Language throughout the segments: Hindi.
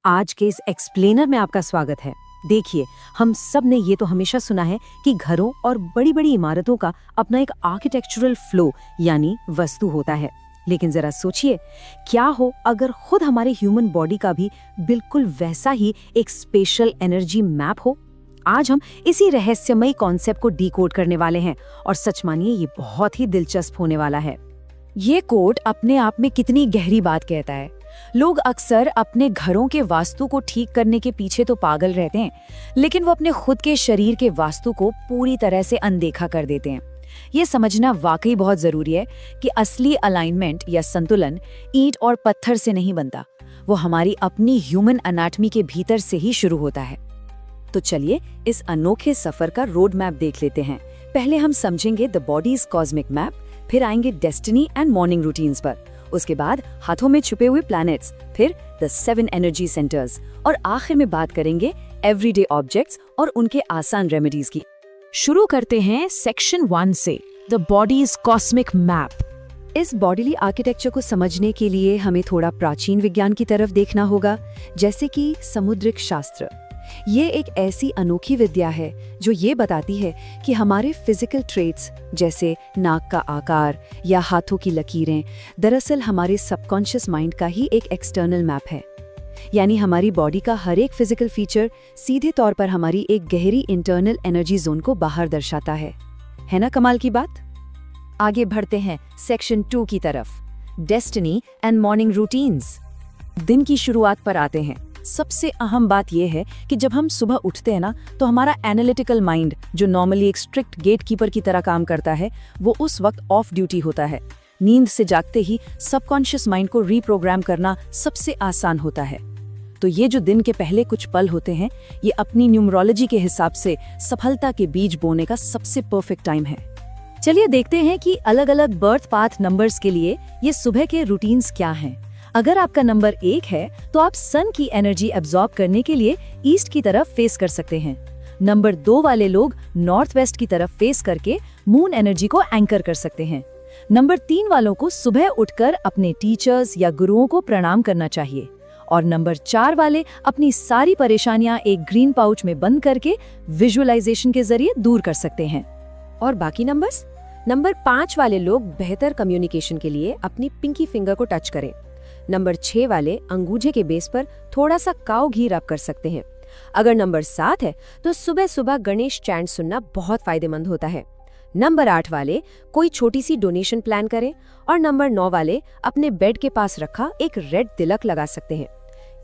आज के इस एक्सप्लेनर में आपका स्वागत है। देखिए, हम सब ने ये तो हमेशा सुना है कि घरों और बड़ी बड़ी इमारतों का अपना एक आर्किटेक्चरल फ्लो यानी वास्तु होता है। लेकिन जरा सोचिए, क्या हो अगर खुद हमारे ह्यूमन बॉडी का भी बिल्कुल वैसा ही एक स्पेशल एनर्जी मैप हो। आज हम इसी रहस्यमयी कॉन्सेप्ट को डीकोड करने वाले हैं और सच मानिए ये बहुत ही दिलचस्प होने वाला है। ये कोड अपने आप में कितनी गहरी बात कहता है। लोग अक्सर अपने घरों के वास्तु को ठीक करने के पीछे तो पागल रहते हैं, लेकिन वो अपने खुद के शरीर के वास्तु को पूरी तरह से अनदेखा कर देते हैं। ये समझना वाकई बहुत जरूरी है कि असली अलाइनमेंट या संतुलन ईंट और पत्थर से नहीं बनता, वो हमारी अपनी ह्यूमन एनाटॉमी के भीतर से ही शुरू होता है। तो चलिए इस अनोखे सफर का रोड मैप देख लेते हैं। पहले हम समझेंगे द बॉडीज कॉस्मिक मैप, फिर आएंगे डेस्टिनी एंड मॉर्निंग रूटीन्स पर, उसके बाद हाथों में छुपे हुए प्लैनेट्स, फिर द 7 एनर्जी सेंटर्स और आखिर में बात करेंगे एवरीडे ऑब्जेक्ट्स और उनके आसान रेमेडीज की। शुरू करते हैं सेक्शन 1 से, द बॉडीज कॉस्मिक मैप। इस बॉडीली आर्किटेक्चर को समझने के लिए हमें थोड़ा प्राचीन विज्ञान की तरफ देखना होगा, जैसे कि समुद्रिक शास्त्र। ये एक ऐसी अनोखी विद्या है जो ये बताती है कि हमारे फिजिकल ट्रेट्स जैसे नाक का आकार या हाथों की लकीरें दरअसल हमारे सबकॉन्शियस माइंड का ही एक एक्सटर्नल मैप है। यानी हमारी बॉडी का हर एक फिजिकल फीचर सीधे तौर पर हमारी एक गहरी इंटरनल एनर्जी जोन को बाहर दर्शाता है ना कमाल की बात। आगे बढ़ते हैं सेक्शन 2 की तरफ, डेस्टिनी एंड मॉर्निंग रूटीन्स। दिन की शुरुआत पर आते हैं। सबसे अहम बात यह है कि जब हम सुबह उठते हैं ना, तो हमारा एनालिटिकल माइंड, जो नॉर्मली एक स्ट्रिक्ट गेटकीपर की तरह काम करता है, वो उस वक्त ऑफ ड्यूटी होता है। नींद से जागते ही सबकॉन्शियस माइंड को रीप्रोग्राम करना सबसे आसान होता है। तो ये जो दिन के पहले कुछ पल होते हैं, ये अपनी न्यूमरोलॉजी के हिसाब से सफलता के बीज बोने का सबसे परफेक्ट टाइम है। चलिए देखते हैं कि अलग अलग बर्थ पाथ नंबर्स के लिए ये सुबह के रूटीन्स क्या हैं। अगर आपका नंबर 1 है तो आप सन की एनर्जी एब्जॉर्ब करने के लिए ईस्ट की तरफ फेस कर सकते हैं। नंबर 2 वाले लोग नॉर्थ वेस्ट की तरफ फेस करके मून एनर्जी को एंकर कर सकते हैं। नंबर 3 वालों को सुबह उठकर अपने टीचर्स या गुरुओं को प्रणाम करना चाहिए। और नंबर 4 वाले अपनी सारी परेशानियां एक ग्रीन पाउच में बंद करके विजुअलाइजेशन के जरिए दूर कर सकते हैं। और बाकी नंबर्स, नंबर 5 वाले लोग बेहतर कम्युनिकेशन के लिए अपनी पिंकी फिंगर को टच करें। नंबर 6 वाले अंगूठे के बेस पर थोड़ा सा काऊ घी रब कर सकते हैं। अगर नंबर 7 है तो सुबह सुबह गणेश चैंट सुनना बहुत फायदेमंद होता है। नंबर 8 वाले कोई छोटी सी डोनेशन प्लान करें और नंबर 9 वाले अपने बेड के पास रखा एक रेड तिलक लगा सकते हैं।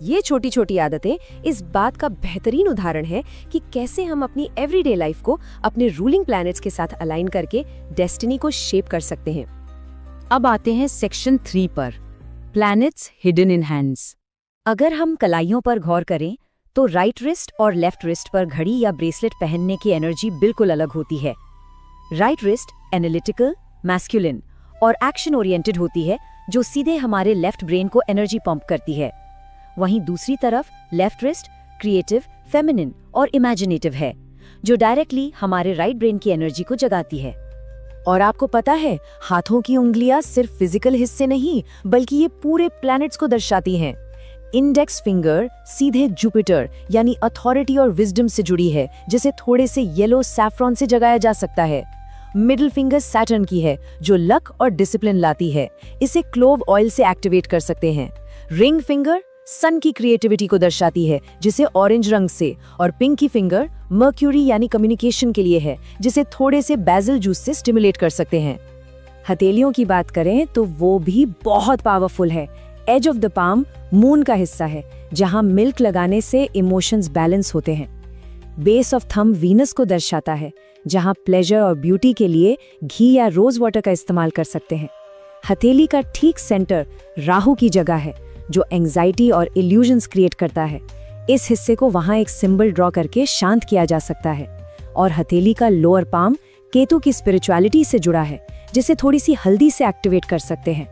ये छोटी छोटी आदतें इस बात का बेहतरीन उदाहरण है कि कैसे हम अपनी एवरीडे लाइफ को अपने रूलिंग प्लैनेट्स के साथ अलाइन करके डेस्टिनी को शेप कर सकते हैं। अब आते हैं सेक्शन 3 पर, प्लैनेट्स हिडन इन हैंड्स। अगर हम कलाइयों पर गौर करें तो राइट रिस्ट और लेफ्ट रिस्ट पर घड़ी या ब्रेसलेट पहनने की एनर्जी बिल्कुल अलग होती है। राइट रिस्ट एनालिटिकल, मैस्कुलिन और एक्शन ओरिएंटेड होती है, जो सीधे हमारे लेफ्ट ब्रेन को एनर्जी पंप करती है। वहीं दूसरी तरफ लेफ्ट रिस्ट क्रिएटिव, फेमिनिन और इमेजिनेटिव है, जो डायरेक्टली हमारे राइट ब्रेन की एनर्जी को जगाती है। और आपको पता है, हाथों की उंगलियां सिर्फ फिजिकल हिस्से नहीं बल्कि ये पूरे प्लैनेट्स को दर्शाती हैं। इंडेक्स फिंगर सीधे जुपिटर यानी अथॉरिटी और विजडम से जुड़ी है, जिसे थोड़े से येलो सैफ्रॉन से जगाया जा सकता है। मिडिल फिंगर सैटर्न की है, जो लक और डिसिप्लिन लाती है, इसे क्लोव ऑयल से एक्टिवेट कर सकते हैं। रिंग फिंगर सन की क्रिएटिविटी को दर्शाती है, जिसे ऑरेंज रंग से, और पिंकी फिंगर मर्क्यूरी यानी कम्युनिकेशन के लिए है, जिसे थोड़े से बैजिल जूस से स्टिमुलेट कर सकते हैं। हथेलियों की बात करें तो वो भी बहुत पावरफुल है। Edge of the palm moon का हिस्सा है, जहां मिल्क लगाने से इमोशंस बैलेंस होते हैं। बेस ऑफ थंब वीनस को दर्शाता है, जहां प्लेजर और ब्यूटी के लिए घी या रोज वाटर का इस्तेमाल कर सकते हैं। हथेली का ठीक सेंटर राहु की जगह है, जो एंजाइटी और इल्यूजन्स क्रिएट करता है। इस हिस्से को वहां एक सिंबल ड्रॉ करके शांत किया जा सकता है। और हथेली का लोअर पाम केतु की स्पिरिचुअलिटी से जुड़ा है, जिसे थोड़ी सी हल्दी से एक्टिवेट कर सकते हैं।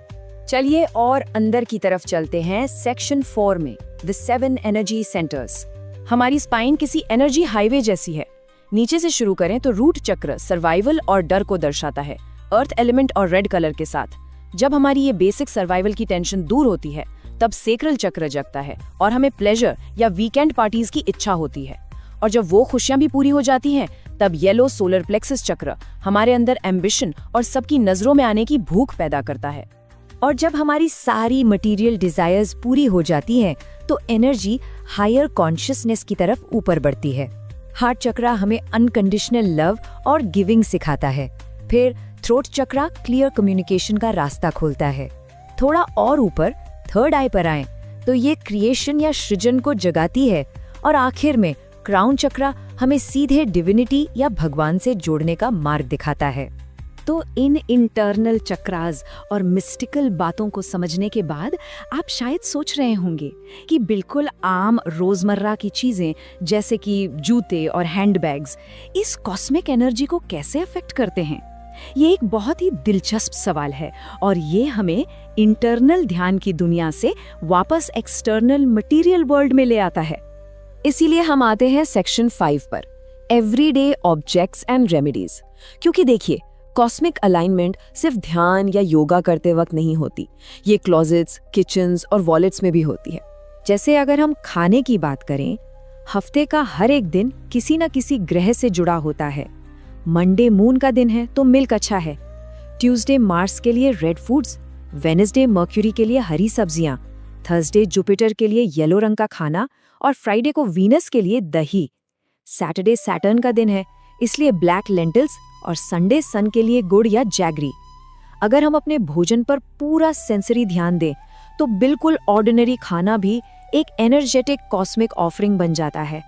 चलिए और अंदर की तरफ चलते हैं सेक्शन 4 में, द 7 एनर्जी सेंटर्स। हमारी स्पाइन किसी एनर्जी हाईवे जैसी है। नीचे से शुरू करें तो रूट चक्र सर्वाइवल और डर को दर्शाता है, अर्थ एलिमेंट और रेड कलर के साथ। जब हमारी ये बेसिक सर्वाइवल की टेंशन दूर होती है तब सेक्रल चक्र जगता है और हमें प्लेजर या वीकेंड पार्टीज की इच्छा होती है। और जब वो खुशियां भी पूरी हो जाती हैं, तब येलो सोलर प्लेक्सस चक्र हमारे अंदर एम्बिशन और सबकी नजरों में आने की भूख पैदा करता है। और जब हमारी सारी मटेरियल डिजायर्स पूरी हो जाती हैं, तो एनर्जी हायर कॉन्शियसनेस की तरफ ऊपर बढ़ती है। हार्ट चक्र हमें अनकंडीशनल लव और गिविंग सिखाता है। फिर थ्रोट चक्र क्लियर कम्युनिकेशन का रास्ता खोलता है। थोड़ा और ऊपर थर्ड आई पर आएं, तो ये क्रिएशन या सृजन को जगाती है। और आखिर में क्राउन चक्र हमें सीधे डिविनिटी या भगवान से जोड़ने का मार्ग दिखाता है। तो इन इंटरनल चक्रास और मिस्टिकल बातों को समझने के बाद आप शायद सोच रहे होंगे कि बिल्कुल आम रोजमर्रा की चीजें जैसे कि जूते और हैंडबैग्स इस कॉस्मिक एनर्जी को कैसे अफेक्ट करते हैं। ये एक बहुत ही दिलचस्प सवाल है और ये हमें इंटरनल ध्यान की दुनिया से वापस एक्सटर्नल मटेरियल वर्ल्ड में ले आता है। इसीलिए हम आते हैं सेक्शन 5 पर, एवरीडे ऑब्जेक्ट्स एंड रेमेडीज। क्योंकि देखिए, कॉस्मिक अलाइनमेंट सिर्फ ध्यान या योगा करते वक्त नहीं होती, ये क्लोजेट्स, किचन्स और वॉलेट्स में भी होती है। जैसे अगर हम खाने की बात करें, हफ्ते का हर एक दिन किसी न किसी ग्रह से जुड़ा होता है। मंडे मून का दिन है तो मिल्क अच्छा है, ट्यूसडे मार्स के लिए रेड फूड्स, वेडनेसडे मर्क्यूरी के लिए हरी सब्जियां, थर्सडे जुपिटर के लिए येलो रंग का खाना और फ्राइडे को वीनस के लिए दही। सैटरडे सैटर्न का दिन है, इसलिए ब्लैक लेंटिल्स और संडे सन के लिए गुड़ या जैगरी। अगर हम अपने भोजन पर पूरा सेंसरी ध्यान दें, तो बिल्कुल ऑर्डिनरी खाना भी एक एनर्जेटिक कॉस्मिक ऑफरिंग बन जाता है।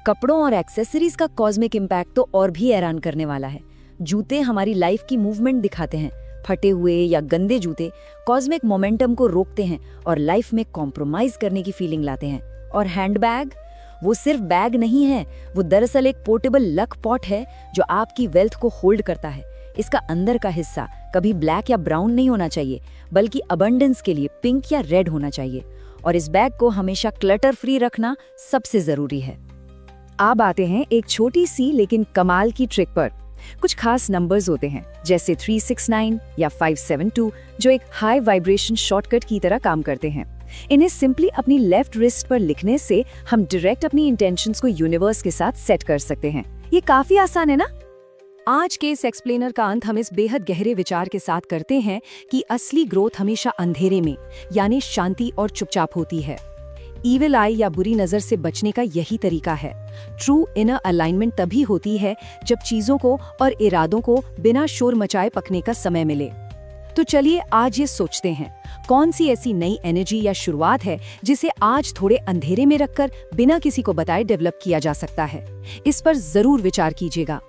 कपड़ों और एक्सेसरीज का कॉस्मिक इम्पैक्ट तो और भी हैरान करने वाला है। जूते हमारी लाइफ की मूवमेंट दिखाते हैं। फटे हुए या गंदे जूते कॉस्मिक मोमेंटम को रोकते हैं और लाइफ में कॉम्प्रोमाइज करने की फीलिंग लाते हैं। और हैंडबैग, वो सिर्फ बैग नहीं है, वो दरअसल एक पोर्टेबल लक पॉट है जो आपकी वेल्थ को होल्ड करता है। इसका अंदर का हिस्सा कभी ब्लैक या ब्राउन नहीं होना चाहिए, बल्कि अबंडेंस के लिए पिंक या रेड होना चाहिए। और इस बैग को हमेशा क्लटर फ्री रखना सबसे जरूरी है। अब आते हैं एक छोटी सी लेकिन कमाल की ट्रिक पर। कुछ खास नंबर्स होते हैं जैसे 369 या 572 जो एक हाई वाइब्रेशन शॉर्टकट की तरह काम करते हैं। इन्हें सिंपली अपनी लेफ्ट रिस्ट पर लिखने से हम डायरेक्ट अपनी इंटेंशंस को यूनिवर्स के साथ सेट कर सकते हैं। ये काफी आसान है ना? आज के इस एक्सप्लेनर का अंत हम इस बेहद गहरे विचार के साथ करते हैं कि असली ग्रोथ हमेशा अंधेरे में यानी शांति और चुपचाप होती है। ईविल आई या बुरी नजर से बचने का यही तरीका है। ट्रू इनर अलाइनमेंट तभी होती है जब चीजों को और इरादों को बिना शोर मचाए पकने का समय मिले। तो चलिए आज ये सोचते हैं, कौन सी ऐसी नई एनर्जी या शुरुआत है जिसे आज थोड़े अंधेरे में रखकर बिना किसी को बताए डेवलप किया जा सकता है। इस पर जरूर विचार कीजिएगा।